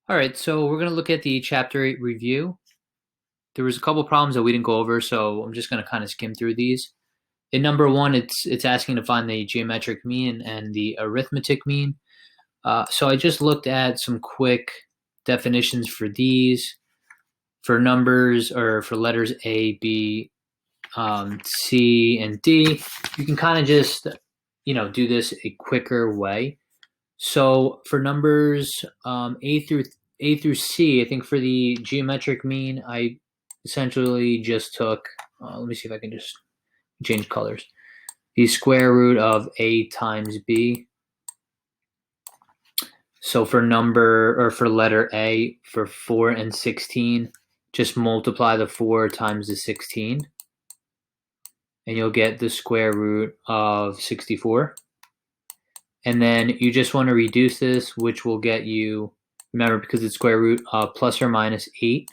All right, so we're going to look at the Chapter 8 review. There was a couple problems that we didn't go over, so I'm just going to kind of skim through these. In number one, it's asking to find the geometric mean and the arithmetic mean. So I just looked at some quick definitions for these. For numbers or for letters A, B, C, and D, you can kind of just, do this a quicker way. So for numbers A through C, I think for the geometric mean, I essentially just took. Let me see if I can just change colors. The square root of A times B. So for letter A, for 4 and 16, just multiply the 4 times the 16, and you'll get the square root of 64. And then you just want to reduce this, which will get you, remember, because it's square root, plus or minus 8.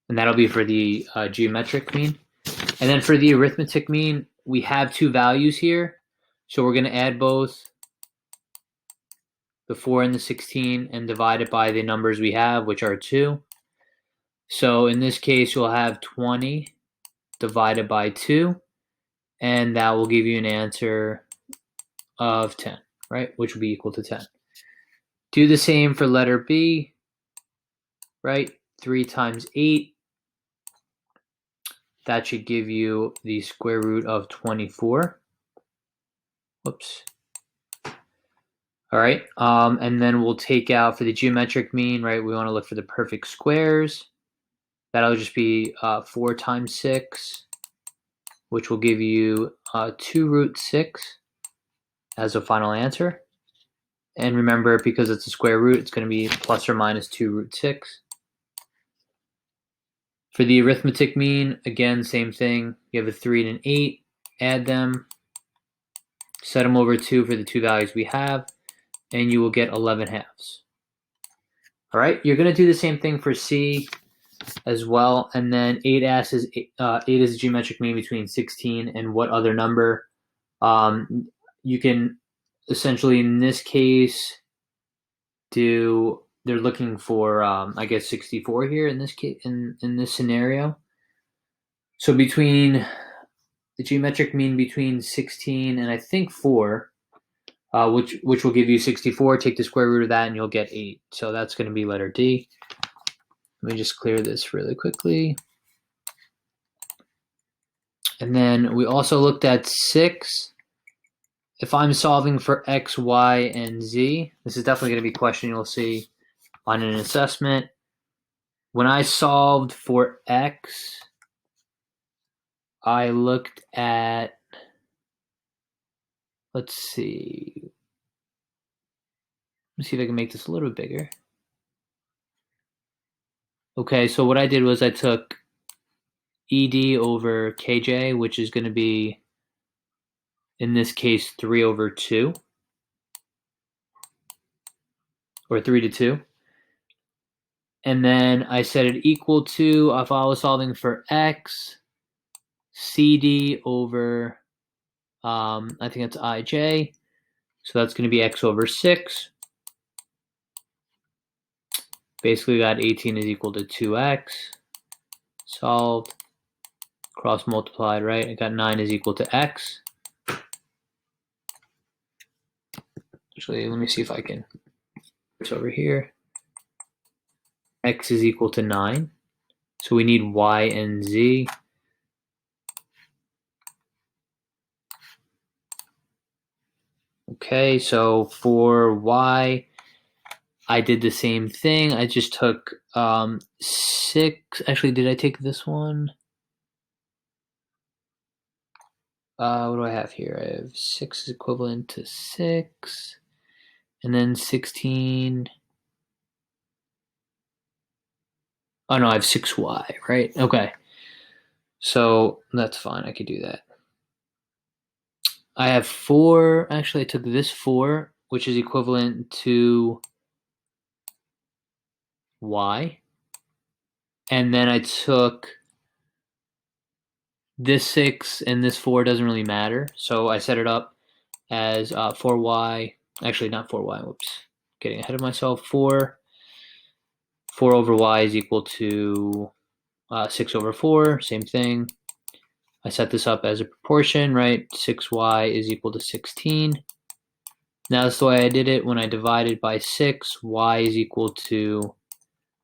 And that'll be for the geometric mean. And then for the arithmetic mean, we have two values here. So we're going to add both the 4 and the 16 and divide it by the numbers we have, which are 2. So in this case, you'll have 20 divided by 2, and that will give you an answer of 10, right? Which will be equal to 10. Do the same for letter B, right? 3 times 8. That should give you the square root of 24. Whoops. All right, and then we'll take out for the geometric mean, right? We want to look for the perfect squares. That'll just be 4 times 6, which will give you 2 root 6 as a final answer. And remember, because it's a square root, it's going to be plus or minus 2 root 6. For the arithmetic mean, again, same thing. You have a 3 and an 8. Add them. Set them over 2 for the two values we have, and you will get 11 halves. All right, you're going to do the same thing for C as well. And then 8 is a geometric mean between 16 and what other number. You can essentially, in this case, they're looking for, I guess, 64 here in this case, in this scenario. So between the geometric mean between 16 and I think 4, which will give you 64, take the square root of that and you'll get 8. So that's going to be letter D. Let me just clear this really quickly. And then we also looked at 6. If I'm solving for X, Y, and Z, this is definitely going to be a question you'll see on an assessment. When I solved for X, I looked at, let's see if I can make this a little bit bigger. Okay, so what I did was I took ED over KJ, which is going to be, in this case, 3 over 2, or 3 to 2. And then I set it equal to, if I was solving for X, CD over, I think that's IJ. So that's going to be X over 6. Basically, we got 18 is equal to 2X. Solved. Cross multiplied, right? I got 9 is equal to X. Actually, let me see if I can. It's over here. X is equal to 9. So we need Y and Z. Okay, so for Y, I did the same thing. I just took 6. Actually, did I take this one? What do I have here? I have 6 is equivalent to 6. And then 16. Oh, no, I have 6Y, right? Okay. So that's fine. I could do that. I have 4. Actually, I took this 4, which is equivalent to Y. And then I took this 6 and this 4 doesn't really matter. So I set it up as 4Y. Actually, not 4Y. Whoops. getting ahead of myself. 4 over y is equal to 6 over 4, same thing. I set this up as a proportion, right? 6y is equal to 16. Now that's the way I did it. When I divided by 6, y is equal to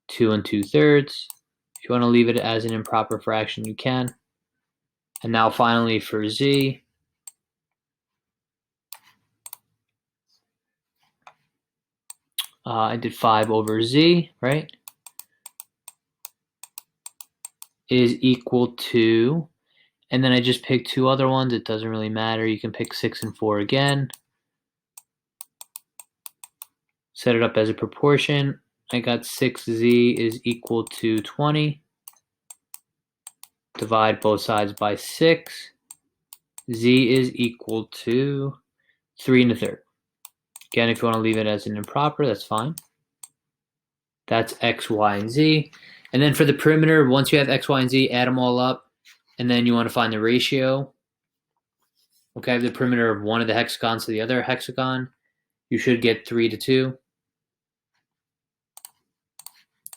2 2/3. If you want to leave it as an improper fraction, you can. And now finally for z, I did 5 over z, right? Is equal to, and then I just picked 2 other ones. It doesn't really matter. You can pick 6 and 4 again. Set it up as a proportion. I got 6z is equal to 20. Divide both sides by 6. Z is equal to 3 1/3. Again, if you want to leave it as an improper, that's fine. That's x, y, and z. And then for the perimeter, once you have x, y, and z, add them all up. And then you want to find the ratio. Okay, the perimeter of one of the hexagons to the other hexagon. You should get 3 to 2.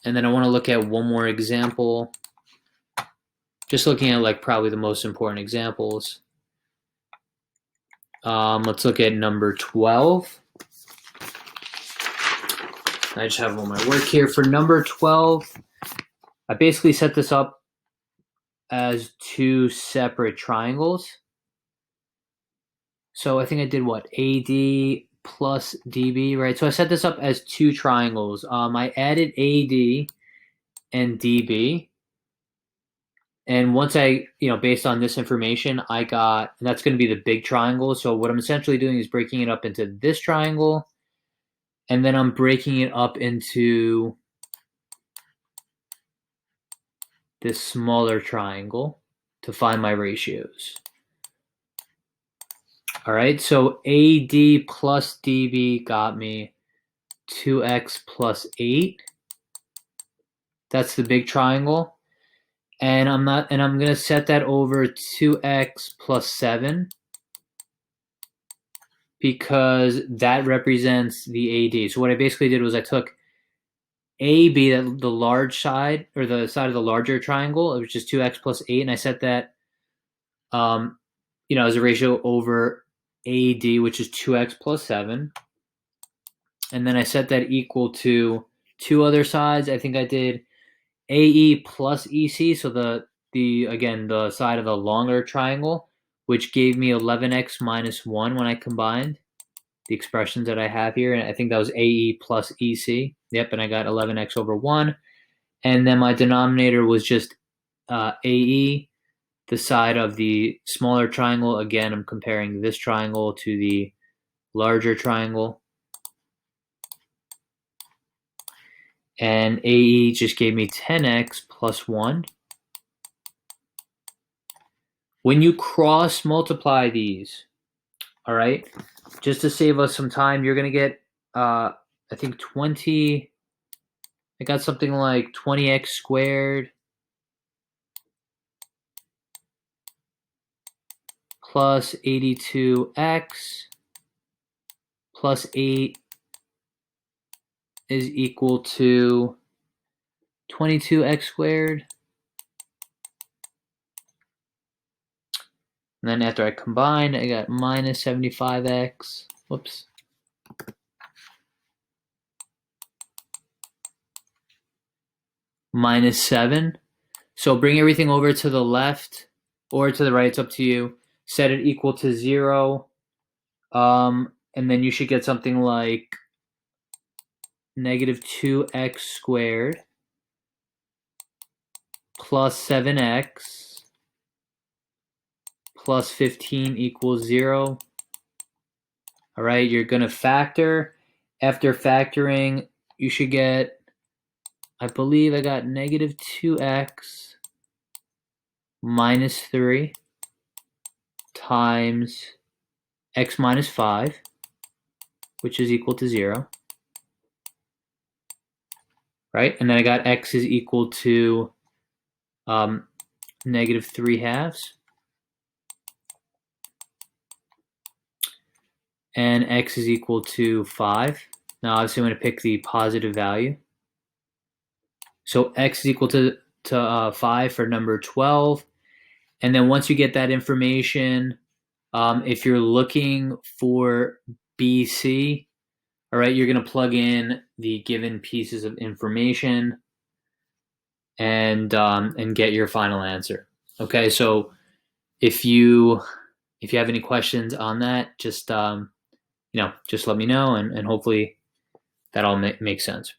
And then I want to look at one more example. Just looking at like probably the most important examples. Let's look at number 12. I just have all my work here. For number 12, I basically set this up as 2 separate triangles. So I think I did what? AD plus DB, right? So I set this up as 2 triangles. I added AD and DB. And once I, based on this information, I got, and that's going to be the big triangle. So what I'm essentially doing is breaking it up into this triangle, and then I'm breaking it up into this smaller triangle to find my ratios. All right, so AD plus DB got me 2x plus 8. That's the big triangle. And I'm going to set that over 2x plus 7 because that represents the AD. So what I basically did was I took AB, the large side, or the side of the larger triangle, which is 2x plus 8, and I set that as a ratio over AD, which is 2x plus 7. And then I set that equal to 2 other sides. I think I did AE plus EC, so the side of the longer triangle, which gave me 11x minus 1 when I combined the expressions that I have here. And I think that was AE plus EC. Yep, and I got 11x over 1. And then my denominator was just AE, the side of the smaller triangle. Again, I'm comparing this triangle to the larger triangle. And AE just gave me 10x plus 1. When you cross multiply these, all right, just to save us some time, you're going to get, I think 20, I got something like 20x squared plus 82x plus 8 is equal to 22x squared. And then after I combine, I got minus 75x. Whoops. Minus 7. So bring everything over to the left or to the right. It's up to you. Set it equal to 0. And then you should get something like negative 2x squared plus 7x plus 15 equals 0. All right, you're going to factor. After factoring, you should get, I believe I got negative 2x minus 3 times x minus 5, which is equal to 0. Right? And then I got x is equal to negative 3/2. And x is equal to 5. Now, obviously, I'm going to pick the positive value. So x is equal to 5 for number 12. And then once you get that information, if you're looking for BC, all right, you're going to plug in the given pieces of information and get your final answer. Okay, so if you have any questions on that, just just let me know, and hopefully that all makes sense.